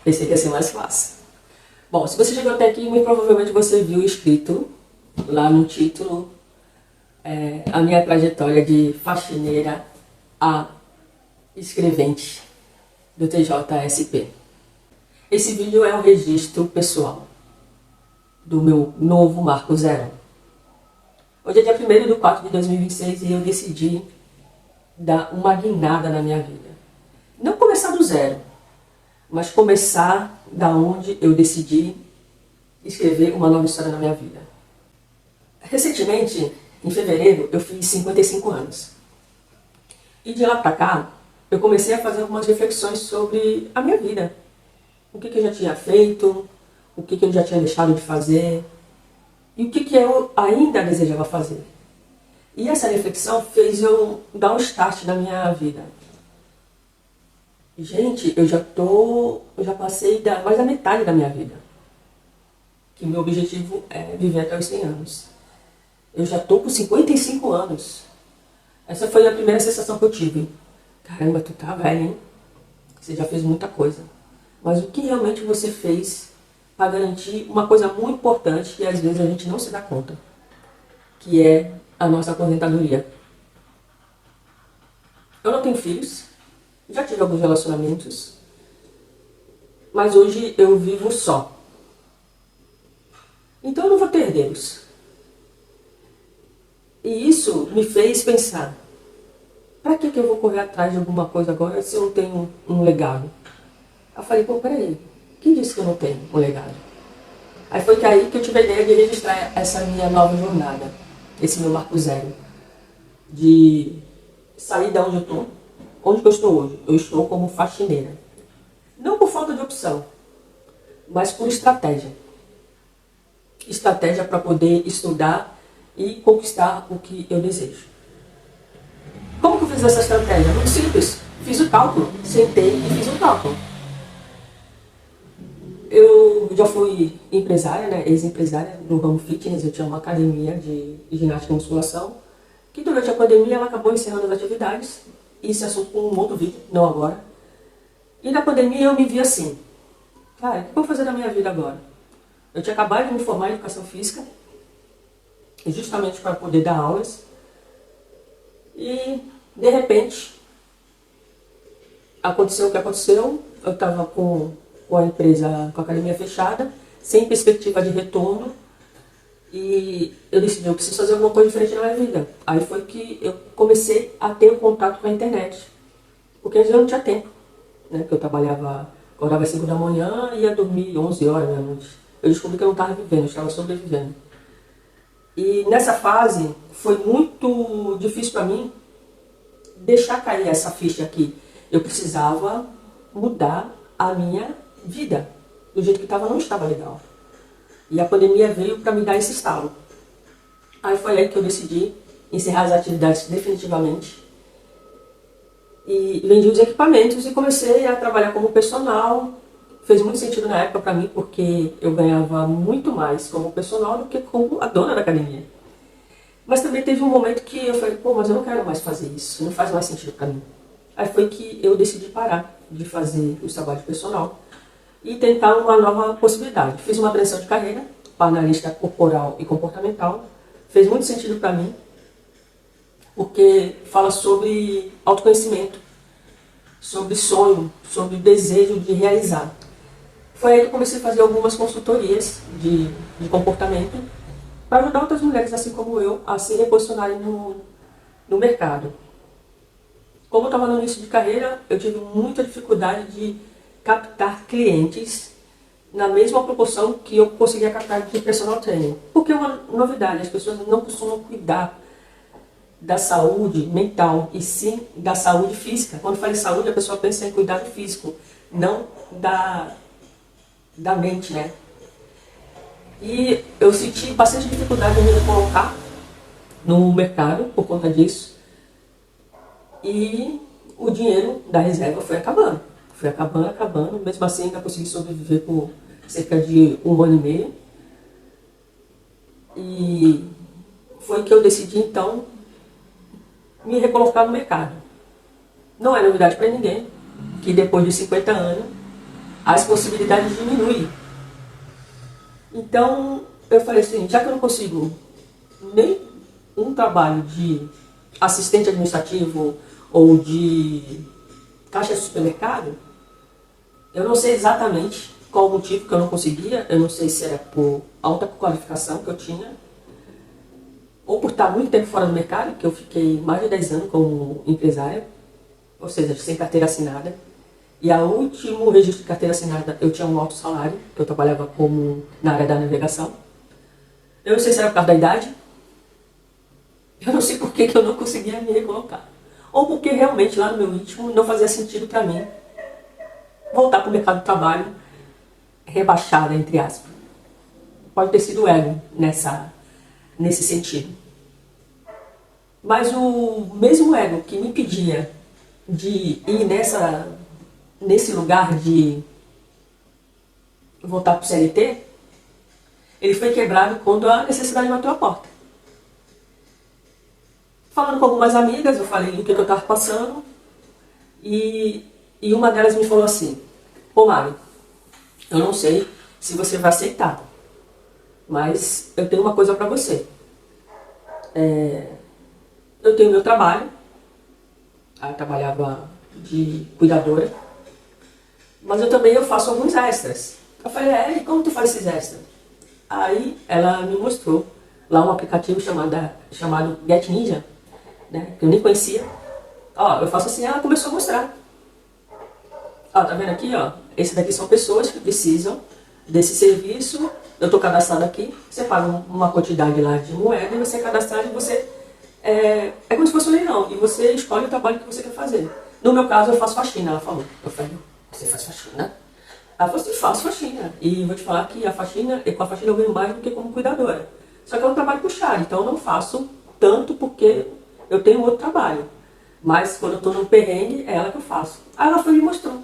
Pensei que ia ser mais fácil. Bom, se você chegou até aqui, muito provavelmente você viu escrito lá no título a minha trajetória de faxineira a escrevente do TJSP. Esse vídeo é um registro pessoal do meu novo Marco Zero. Hoje é dia 1º de 4 de 2026 e eu decidi dar uma guinada na minha vida. Não começar do zero, mas começar da onde eu decidi escrever uma nova história na minha vida. Recentemente, em fevereiro, eu fiz 55 anos. E de lá pra cá, eu comecei a fazer algumas reflexões sobre a minha vida. O que eu já tinha feito, o que eu já tinha deixado de fazer e o que eu ainda desejava fazer. E essa reflexão fez eu dar um start na minha vida. Gente, eu já passei mais da metade da minha vida. Que meu objetivo é viver até os 100 anos. Eu já tô com 55 anos. Essa foi a primeira sensação que eu tive. Caramba, tu tá velho, hein? Você já fez muita coisa. Mas o que realmente você fez para garantir uma coisa muito importante que às vezes a gente não se dá conta, que é a nossa aposentadoria. Eu não tenho filhos, já tive alguns relacionamentos, mas hoje eu vivo só. Então eu não vou ter herdeiros. E isso me fez pensar, para que eu vou correr atrás de alguma coisa agora se eu não tenho um legado? Eu falei, pô, peraí, quem disse que eu não tenho um legado? Aí foi aí que eu tive a ideia de registrar essa minha nova jornada, esse meu Marco Zero, de sair da onde eu estou. Onde que eu estou hoje? Eu estou como faxineira. Não por falta de opção, mas por estratégia. Estratégia para poder estudar e conquistar o que eu desejo. Como que eu fiz essa estratégia? Muito simples. Fiz o cálculo. Sentei e fiz o cálculo. Eu já fui empresária, né? Ex-empresária no ramo fitness. Eu tinha uma academia de ginástica e musculação, que durante a pandemia ela acabou encerrando as atividades. Isso é assunto com um outro vídeo, não agora. E na pandemia eu me vi assim, cara, o que eu vou fazer na minha vida agora? Eu tinha acabado de me formar em educação física, justamente para poder dar aulas. E, de repente, aconteceu o que aconteceu. Eu estava com a empresa, com a academia fechada, sem perspectiva de retorno. E eu decidi, eu preciso fazer alguma coisa diferente na minha vida. Aí foi que eu comecei a ter um contato com a internet. Porque às vezes eu não tinha tempo, né? Porque eu acordava às 5 da manhã e ia dormir 11 horas da noite. Eu descobri que eu não estava vivendo, eu estava sobrevivendo. E nessa fase foi muito difícil para mim deixar cair essa ficha aqui. Eu precisava mudar a minha vida. Do jeito que estava, não estava legal. E a pandemia veio para me dar esse estalo. Aí foi aí que eu decidi encerrar as atividades definitivamente. E vendi os equipamentos e comecei a trabalhar como personal. Fez muito sentido na época para mim, porque eu ganhava muito mais como personal do que como a dona da academia. Mas também teve um momento que eu falei, pô, mas eu não quero mais fazer isso, não faz mais sentido para mim. Aí foi que eu decidi parar de fazer o trabalho personal e tentar uma nova possibilidade. Fiz uma transição de carreira para analista corporal e comportamental. Fez muito sentido para mim, porque fala sobre autoconhecimento, sobre sonho, sobre desejo de realizar. Foi aí que eu comecei a fazer algumas consultorias de comportamento para ajudar outras mulheres, assim como eu, a se reposicionarem no mercado. Como eu estava no início de carreira, eu tive muita dificuldade de captar clientes na mesma proporção que eu conseguia captar de personal training. Porque é uma novidade, as pessoas não costumam cuidar da saúde mental e sim da saúde física. Quando fala em saúde, a pessoa pensa em cuidado físico, não da mente, né? E eu senti bastante dificuldade em me colocar no mercado por conta disso. E o dinheiro da reserva foi acabando. Foi acabando. Mesmo assim, ainda consegui sobreviver por cerca de 1 ano e meio. E foi que eu decidi, então, me recolocar no mercado. Não é novidade para ninguém. que depois de 50 anos as possibilidades diminuem. Então eu falei assim, já que eu não consigo nem um trabalho de assistente administrativo ou de caixa de supermercado, eu não sei exatamente qual o motivo que eu não conseguia, eu não sei se era por alta qualificação que eu tinha, ou por estar muito tempo fora do mercado, que eu fiquei mais de 10 anos como empresária, ou seja, sem carteira assinada. E a último registro de carteira assinada eu tinha um alto salário, que eu trabalhava como na área da navegação. Eu não sei se era por causa da idade, eu não sei por que eu não conseguia me recolocar. Ou porque realmente lá no meu íntimo não fazia sentido para mim voltar para o mercado de trabalho rebaixada, entre aspas. Pode ter sido ego nesse sentido. Mas o mesmo ego que me impedia de ir nesse lugar de voltar para o CLT, ele foi quebrado quando a necessidade bateu a porta. Falando com algumas amigas, eu falei o que eu estava passando, e uma delas me falou assim, pô Mari, eu não sei se você vai aceitar, mas eu tenho uma coisa para você. Eu tenho meu trabalho, eu trabalhava de cuidadora, mas eu faço alguns extras. Eu falei, e como tu faz esses extras? Aí ela me mostrou lá um aplicativo chamado Get Ninja, né, que eu nem conhecia. Ó, eu faço assim, ela começou a mostrar. Ó, tá vendo aqui, ó? Esse daqui são pessoas que precisam desse serviço. Eu tô cadastrado aqui, você paga uma quantidade lá de moeda e você é cadastrado e você... É como se fosse um leilão, e você escolhe o trabalho que você quer fazer. No meu caso, eu faço faxina, ela falou. Eu falei, você faz faxina? Ela falou assim, faço faxina. E vou te falar que com a faxina eu ganho mais do que como cuidadora. Só que é um trabalho puxado, então eu não faço tanto porque eu tenho outro trabalho. Mas quando eu tô no perrengue, é ela que eu faço. Aí ela foi e me mostrou.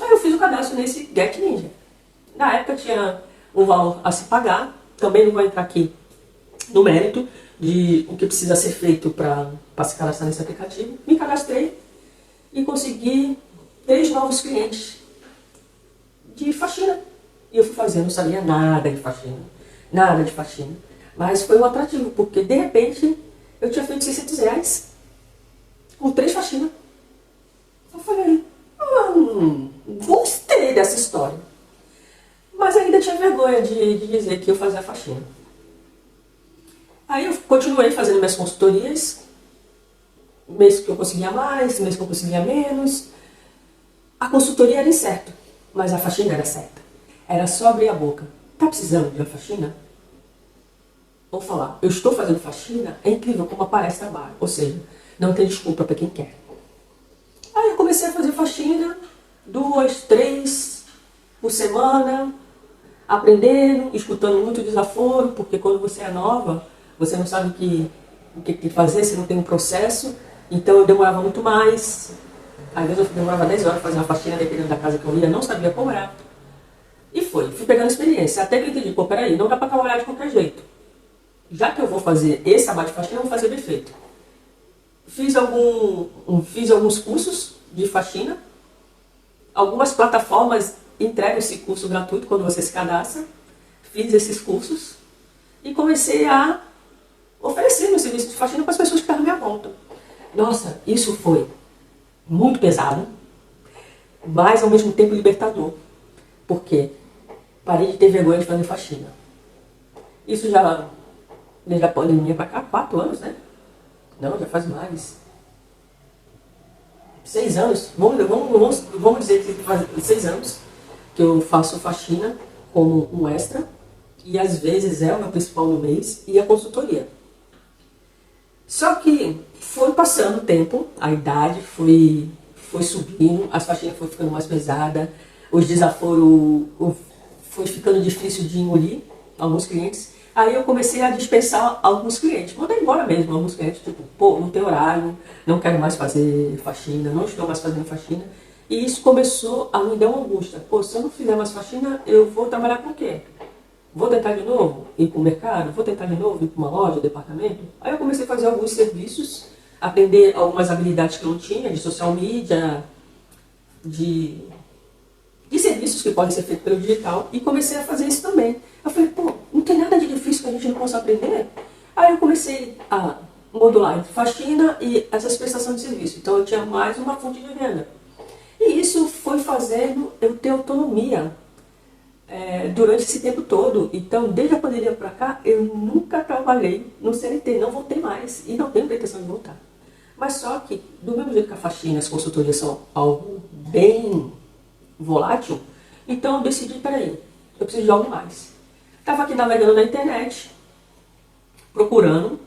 Aí eu fiz o cadastro nesse Get Ninja. Na época tinha um valor a se pagar. Também não vou entrar aqui no mérito de o que precisa ser feito para se cadastrar nesse aplicativo. Me cadastrei e consegui 3 novos clientes de faxina. E eu fui fazer, não sabia nada de faxina. Nada de faxina. Mas foi um atrativo, porque de repente eu tinha feito R$600 com 3 faxinas. Eu falei, gostei dessa história. Mas ainda tinha vergonha de dizer que eu fazia faxina. Aí eu continuei fazendo minhas consultorias, mês que eu conseguia mais, mês que eu conseguia menos. A consultoria era incerta, mas a faxina era certa. Era só abrir a boca. Tá precisando de uma faxina? Vou falar, eu estou fazendo faxina, é incrível como aparece trabalho. Ou seja, não tem desculpa para quem quer. Aí eu comecei a fazer faxina, 2, 3 por semana, aprendendo, escutando muito desaforo, porque quando você é nova, você não sabe o que tem que fazer, você não tem um processo. Então eu demorava muito mais. Às vezes eu demorava 10 horas para fazer uma faxina, dependendo da casa que eu ia, não sabia cobrar. E fui pegando experiência, até que eu entendi, pô, peraí, não dá para trabalhar de qualquer jeito. Já que eu vou fazer esse trabalho de faxina, eu vou fazer bem feito. Fiz alguns cursos de faxina. Algumas plataformas entregam esse curso gratuito quando você se cadastra. Fiz esses cursos e comecei a oferecer meu serviço de faxina para as pessoas que estavam à minha volta. Nossa, isso foi muito pesado, mas ao mesmo tempo libertador. Porque parei de ter vergonha de fazer faxina. Isso já, desde a pandemia para cá, 4 anos, né? Não, já faz mais. 6 anos. Vamos dizer que faz 6 anos que eu faço faxina como um extra. E às vezes é o meu principal no mês e a consultoria. Só que foi passando o tempo, a idade foi subindo, as faxinas foram ficando mais pesadas, os desaforos foi ficando difícil de engolir alguns clientes. Aí eu comecei a dispensar alguns clientes, mandei embora mesmo alguns clientes, tipo, pô, não tem horário, não quero mais fazer faxina, não estou mais fazendo faxina. E isso começou a me dar uma angústia. Pô, se eu não fizer mais faxina, eu vou trabalhar com o quê? Vou tentar de novo ir para o mercado? Vou tentar de novo ir para uma loja, departamento? Aí eu comecei a fazer alguns serviços, aprender algumas habilidades que eu não tinha, de social media, de serviços que podem ser feitos pelo digital e comecei a fazer isso também. Eu falei, pô, não tem nada de difícil que a gente não possa aprender. Aí eu comecei a modular entre faxina e essas prestações de serviço. Então eu tinha mais uma fonte de renda. E isso foi fazendo eu ter autonomia durante esse tempo todo. Então, desde a pandemia para cá, eu nunca trabalhei no CLT, não voltei mais e não tenho pretensão de voltar. Mas só que, do mesmo jeito que a faxina e as consultorias são algo bem volátil, então eu decidi, peraí, eu preciso de algo mais. Estava aqui navegando na internet, procurando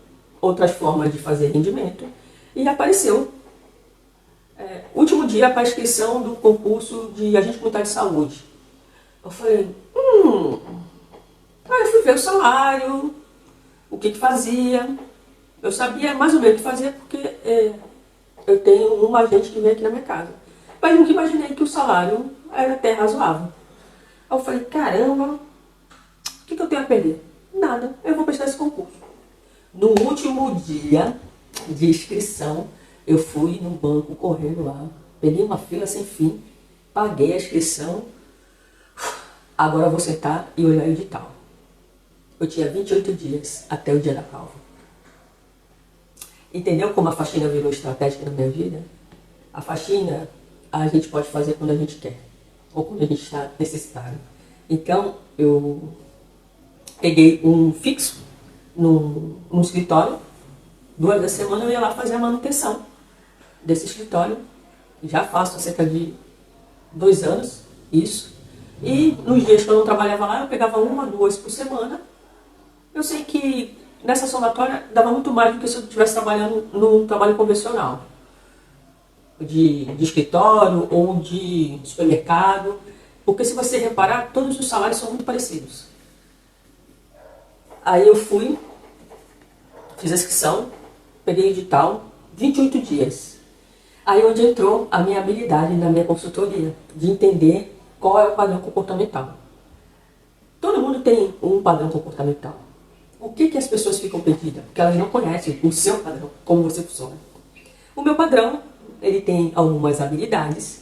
outras formas de fazer rendimento e apareceu último dia para a inscrição do concurso de agente comunitário de saúde. Eu falei, Aí eu fui ver o salário, o que fazia. Eu sabia mais ou menos o que fazia porque eu tenho um agente que vem aqui na minha casa. Mas nunca imaginei que o salário era até razoável. Aí eu falei, caramba, o que eu tenho a perder? Nada, eu vou prestar esse concurso. No último dia de inscrição, eu fui no banco correndo lá, peguei uma fila sem fim, paguei a inscrição, agora eu vou sentar e olhar o edital. Eu tinha 28 dias até o dia da prova. Entendeu como a faxina virou estratégica na minha vida? A faxina a gente pode fazer quando a gente quer, ou quando a gente está necessitado. Então, eu peguei um fixo no escritório, 2 vezes a semana eu ia lá fazer a manutenção desse escritório. Já faço há cerca de 2 anos isso. E nos dias que eu não trabalhava lá, eu pegava 1, 2 por semana. Eu sei que nessa somatória dava muito mais do que se eu estivesse trabalhando num trabalho convencional. De escritório ou de supermercado. Porque se você reparar, todos os salários são muito parecidos. Aí eu fui, fiz a inscrição, peguei o edital, 28 dias. Aí onde entrou a minha habilidade na minha consultoria, de entender qual é o padrão comportamental. Todo mundo tem um padrão comportamental. O que as pessoas ficam perdidas? Porque elas não conhecem o seu padrão, como você funciona. O meu padrão, ele tem algumas habilidades,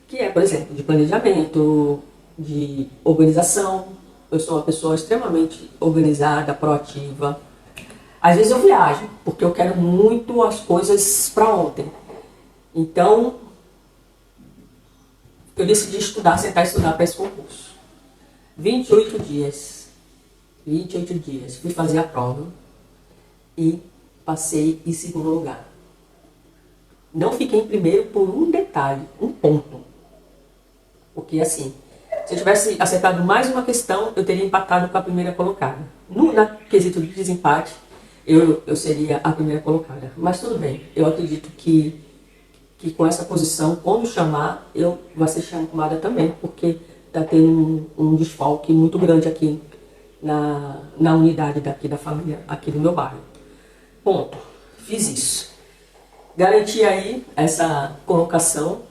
que é, por exemplo, de planejamento, de organização. Eu sou uma pessoa extremamente organizada, proativa. Às vezes eu viajo, porque eu quero muito as coisas para ontem. Então, eu decidi sentar e estudar para esse concurso. 28 dias. 28 dias. Fui fazer a prova e passei em segundo lugar. Não fiquei em primeiro por um detalhe, um ponto. Porque assim, se eu tivesse acertado mais uma questão, eu teria empatado com a primeira colocada. No quesito de desempate, eu seria a primeira colocada. Mas tudo bem, eu acredito que com essa posição, quando chamar, eu vou ser chamada também, porque está tendo um desfalque muito grande aqui na unidade daqui da família, aqui do meu bairro. Ponto. Fiz isso. Garanti aí essa colocação.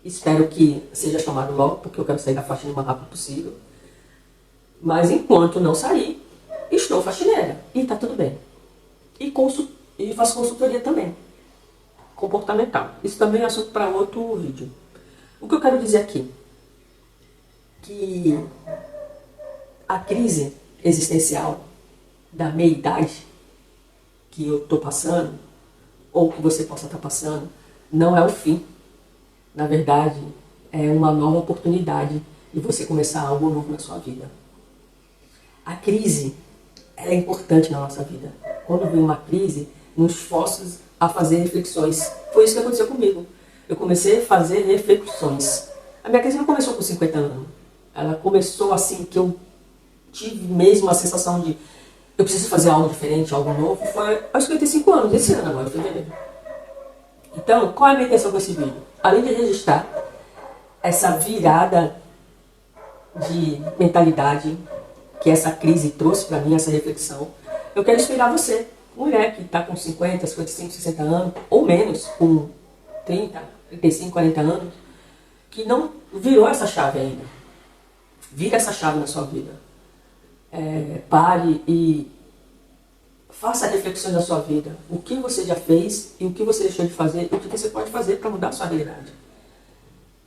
Espero que seja chamado logo, porque eu quero sair da faxina o mais rápido possível. Mas enquanto não sair, estou faxineira. E está tudo bem. E faço consultoria também. Comportamental. Isso também é assunto para outro vídeo. O que eu quero dizer aqui? Que a crise existencial da meia-idade que eu estou passando, ou que você possa estar passando, não é o fim. Na verdade, é uma nova oportunidade de você começar algo novo na sua vida. A crise é importante na nossa vida. Quando vem uma crise, nos força a fazer reflexões. Foi isso que aconteceu comigo. Eu comecei a fazer reflexões. A minha crise não começou com 50 anos. Ela começou assim, que eu tive mesmo a sensação de eu preciso fazer algo diferente, algo novo. Foi aos 55 anos, esse ano agora, em fevereiro. Então, qual é a minha intenção com esse vídeo? Além de registrar essa virada de mentalidade que essa crise trouxe para mim, essa reflexão, eu quero inspirar você, mulher que está com 50, 55, 60 anos, ou menos, com 30, 35, 40 anos, que não virou essa chave ainda. Vira essa chave na sua vida. Pare e faça reflexões da sua vida. O que você já fez e o que você deixou de fazer e o que você pode fazer para mudar a sua realidade.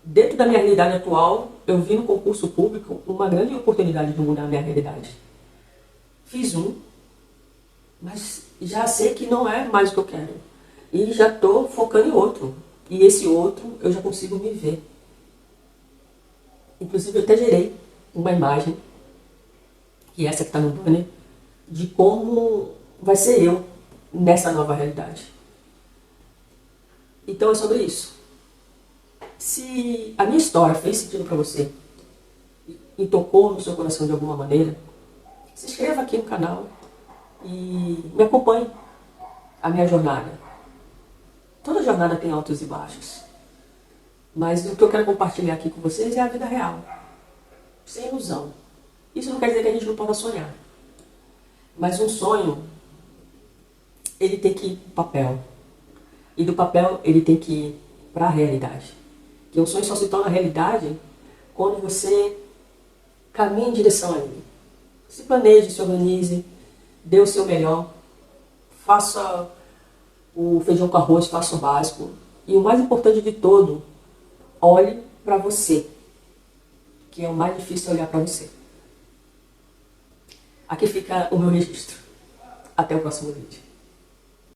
Dentro da minha realidade atual, eu vi no concurso público uma grande oportunidade de mudar a minha realidade. Fiz um, mas já sei que não é mais o que eu quero. E já estou focando em outro. E esse outro eu já consigo me ver. Inclusive eu até gerei uma imagem, que é essa que está no banner, de como vai ser eu nessa nova realidade. Então é sobre isso. Se a minha história fez sentido para você e tocou no seu coração de alguma maneira, se inscreva aqui no canal e me acompanhe a minha jornada. Toda jornada tem altos e baixos, mas o que eu quero compartilhar aqui com vocês é a vida real, sem ilusão. Isso não quer dizer que a gente não possa sonhar, mas um sonho, ele tem que ir para o papel, e do papel ele tem que ir para a realidade. Que um sonho só se torna realidade quando você caminha em direção a ele. Se planeje, se organize, dê o seu melhor, faça o feijão com arroz, faça o básico. E o mais importante de tudo, olhe para você, que é o mais difícil olhar para você. Aqui fica o meu registro. Até o próximo vídeo.